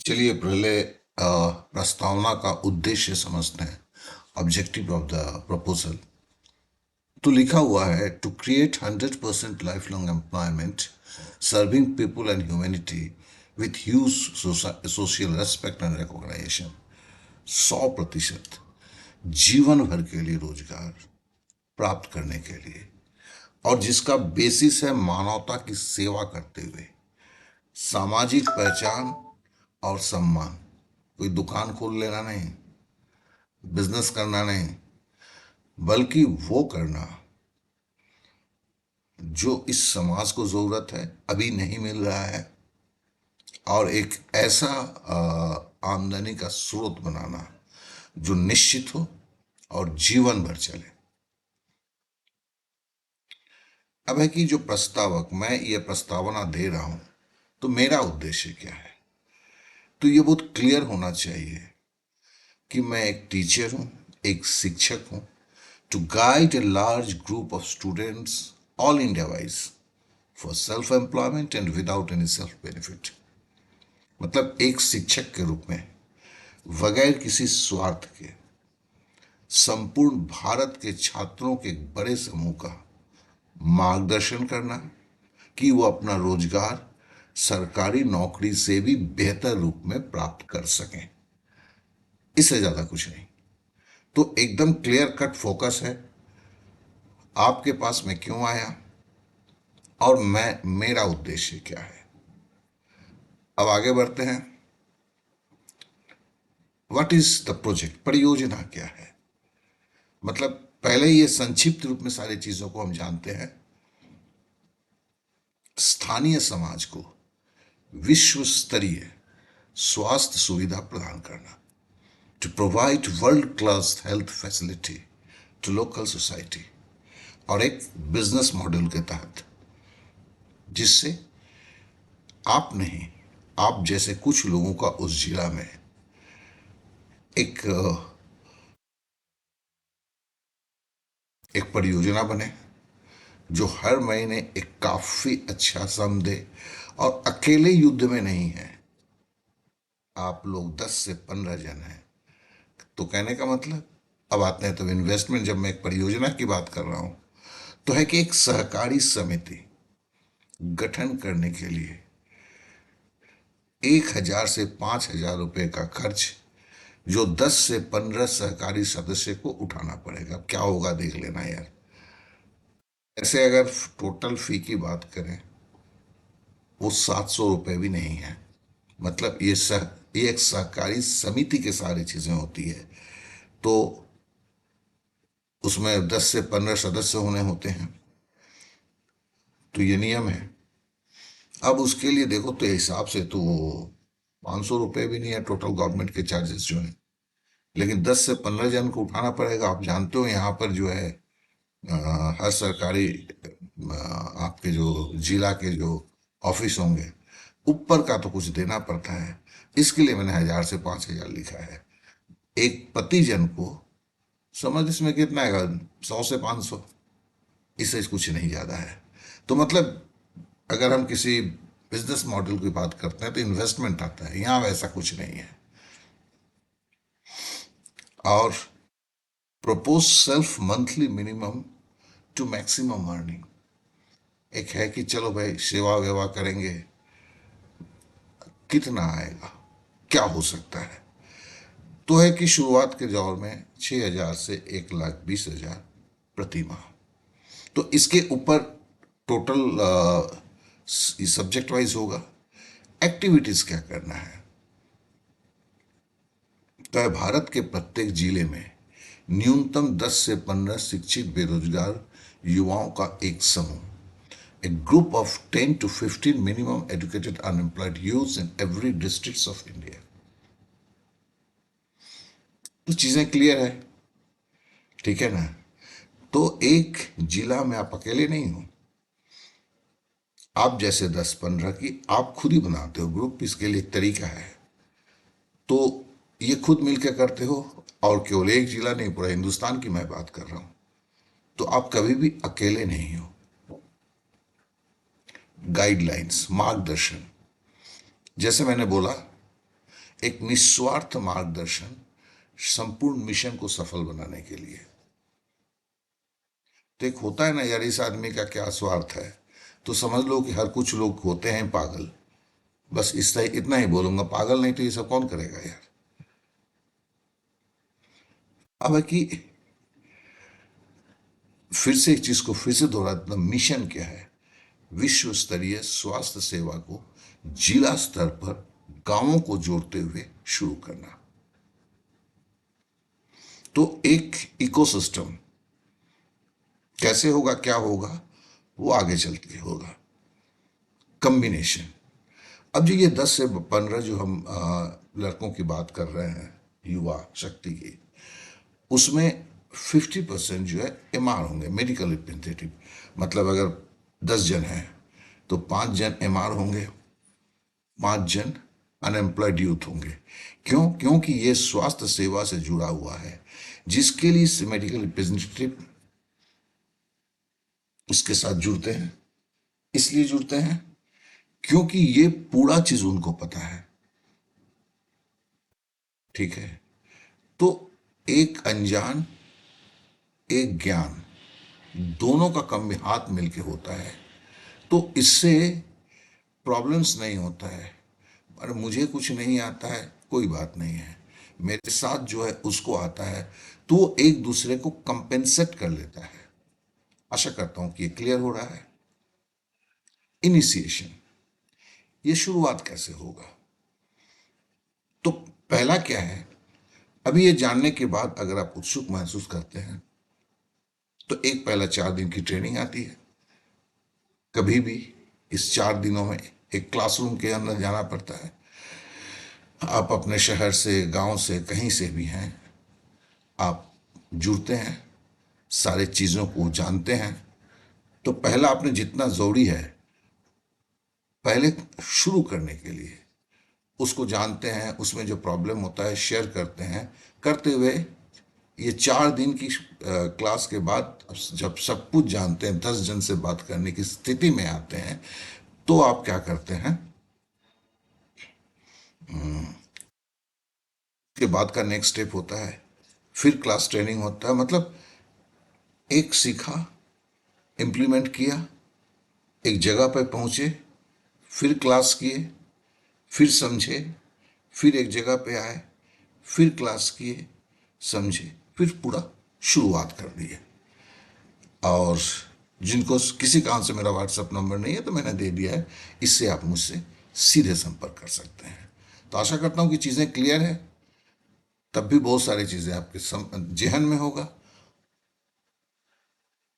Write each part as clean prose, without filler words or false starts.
चलिए पहले प्रस्तावना का उद्देश्य समझते हैं। Objective of the proposal. तो लिखा हुआ है to create 100% life long employment serving people and humanity with huge social respect and recognisation. 100% जीवन भर के लिए रोजगार प्राप्त करने के लिए, और जिसका बेसिस है मानवता की सेवा करते हुए सामाजिक पहचान और सम्मान। कोई दुकान खोल लेना नहीं, बिजनेस करना नहीं, बल्कि वो करना जो इस समाज को जरूरत है, अभी नहीं मिल रहा है, और एक ऐसा आमदनी का स्रोत बनाना जो निश्चित हो और जीवन भर चले। अब है कि जो प्रस्तावक, मैं ये प्रस्तावना दे रहा हूं, तो मेरा उद्देश्य क्या है। तो ये बहुत क्लियर होना चाहिए कि मैं एक टीचर हूं, एक शिक्षक हूं, to guide a large group of students all India wise for self employment and without any self benefit. मतलब एक शिक्षक के रूप में बगैर किसी स्वार्थ के संपूर्ण भारत के छात्रों के एक बड़े समूह का मार्गदर्शन करना कि वो अपना रोजगार सरकारी नौकरी से भी बेहतर रूप में प्राप्त कर सकें। इससे ज्यादा कुछ नहीं। तो एकदम क्लियर कट फोकस है आपके पास मैं क्यों आया और मेरा उद्देश्य क्या है। अब आगे बढ़ते हैं। व्हाट इज द प्रोजेक्ट, परियोजना क्या है। मतलब पहले ये संक्षिप्त रूप में सारी चीजों को हम जानते हैं। स्थानीय समाज को विश्व स्तरीय स्वास्थ्य सुविधा प्रदान करना, to provide world class health facility to local society, और एक बिजनेस मॉडल के तहत जिससे आप नहीं, आप जैसे कुछ लोगों का उस जिला में एक एक परियोजना बने जो हर महीने एक काफी अच्छा सम दे, और अकेले युद्ध में नहीं है। आप लोग 10 से 15 जन हैं। तो कहने का मतलब, अब आते हैं तो इन्वेस्टमेंट, जब मैं एक परियोजना की बात कर रहा हूं तो है कि एक सहकारी समिति गठन करने के लिए 1,000 से 5,000 रुपए का खर्च जो 10 से 15 सहकारी सदस्य को उठाना पड़ेगा। क्या होगा देख लेना यार। ऐसे अगर टोटल फी की बात करें, वो 700 रुपये भी नहीं है। मतलब ये एक सहकारी समिति के सारी चीजें होती है, तो उसमें 10 से 15 सदस्य होने होते हैं। तो ये नियम है। अब उसके लिए देखो तो हिसाब से तो 500 रुपये भी नहीं है टोटल गवर्नमेंट के चार्जेस जो है, लेकिन 10 से 15 जन को उठाना पड़ेगा। आप जानते हो यहाँ पर जो है हर सरकारी आपके जो जिला के जो ऑफिस होंगे, ऊपर का तो कुछ देना पड़ता है। इसके लिए मैंने 1,000 से 5,000 लिखा है एक पति जन को। समझ इसमें कितना है, 100 से 500, इससे कुछ नहीं ज्यादा है। तो मतलब अगर हम किसी बिजनेस मॉडल की बात करते हैं तो इन्वेस्टमेंट आता है, यहाँ वैसा कुछ नहीं है। और propose self monthly minimum to maximum earning. एक है कि चलो भाई सेवा वेवा करेंगे, कितना आएगा, क्या हो सकता है। तो है कि शुरुआत के दौर में 6,000 से 1,20,000 प्रति माह। तो इसके ऊपर टोटल सब्जेक्ट वाइज होगा। एक्टिविटीज क्या करना है। तो है भारत के प्रत्येक जिले में न्यूनतम 10 से 15 शिक्षित बेरोजगार युवाओं का एक समूह, a group of 10 to 15 minimum educated unemployed youths in every districts of India। तो चीजें क्लियर है, ठीक है ना। तो एक जिला में आप अकेले नहीं हो, आप जैसे 10-15 की आप खुद ही बनाते हो ग्रुप। इसके लिए एक तरीका है। तो ये खुद मिलकर करते हो, और केवल एक जिला नहीं, पूरा हिंदुस्तान की मैं बात कर रहा हूं। तो आप कभी भी अकेले नहीं हो। गाइडलाइंस, मार्गदर्शन, जैसे मैंने बोला एक निस्वार्थ मार्गदर्शन संपूर्ण मिशन को सफल बनाने के लिए। तो एक होता है ना यार, इस आदमी का क्या स्वार्थ है, तो समझ लो कि हर कुछ लोग होते हैं पागल। बस इतना ही बोलूंगा, पागल नहीं तो ये सब कौन करेगा यार। अब है कि फिर से एक चीज को फिर से दोहराता, मिशन क्या है? विश्व स्तरीय स्वास्थ्य सेवा को जिला स्तर पर गांवों को जोड़ते हुए शुरू करना। तो एक इकोसिस्टम कैसे होगा, क्या होगा, वो आगे चल के होगा। कॉम्बिनेशन। अब जो ये 10 से 15 जो हम लड़कों की बात कर रहे हैं, युवा शक्ति की, उसमें 50% जो है एमआर होंगे, मेडिकल रिप्रेजेंटेटिव। मतलब अगर 10 जन हैं तो 5 जन एमआर होंगे, 5 जन अनएम्प्लॉयड यूथ होंगे। क्यों? क्योंकि ये स्वास्थ्य सेवा से जुड़ा हुआ है, जिसके लिए मेडिकल रिप्रेजेंटेटिव उसके साथ जुड़ते हैं। इसलिए जुड़ते हैं क्योंकि ये पूरा चीज उनको पता है। ठीक है? तो एक अनजान एक ज्ञान, दोनों का कम हाथ मिलके होता है, तो इससे प्रॉब्लम्स नहीं होता है। अरे मुझे कुछ नहीं आता है, कोई बात नहीं है, मेरे साथ जो है उसको आता है, तो वो एक दूसरे को कंपेंसेट कर लेता है। आशा करता हूं कि ये क्लियर हो रहा है। इनिशिएशन, ये शुरुआत कैसे होगा? तो पहला क्या है, अभी ये जानने के बाद अगर आप उत्सुक महसूस करते हैं तो एक पहला 4 दिन की ट्रेनिंग आती है। कभी भी इस 4 दिनों में एक क्लासरूम के अंदर जाना पड़ता है। आप अपने शहर से, गांव से, कहीं से भी हैं, आप जुड़ते हैं, सारे चीज़ों को जानते हैं। तो पहला आपने जितना जरूरी है पहले शुरू करने के लिए, उसको जानते हैं, उसमें जो प्रॉब्लम होता है शेयर करते हैं। करते हुए ये 4 दिन की क्लास के बाद जब सब कुछ जानते हैं, 10 जन से बात करने की स्थिति में आते हैं, तो आप क्या करते हैं? के बाद का नेक्स्ट स्टेप होता है, फिर क्लास ट्रेनिंग होता है। मतलब एक सीखा, इम्प्लीमेंट किया, एक जगह पर पहुंचे, फिर क्लास किए, फिर समझे, फिर एक जगह पे आए, फिर क्लास किए, समझे, फिर पूरा शुरुआत कर दी है। और जिनको किसी कारण से मेरा व्हाट्सएप नंबर नहीं है तो मैंने दे दिया है, इससे आप मुझसे सीधे संपर्क कर सकते हैं। तो आशा करता हूँ कि चीज़ें क्लियर है। तब भी बहुत सारी चीज़ें आपके जेहन में होगा।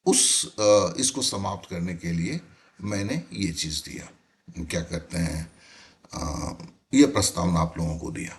इसको समाप्त करने के लिए मैंने ये चीज़ दिया, क्या कहते हैं, ये प्रस्तावना आप लोगों को दिया।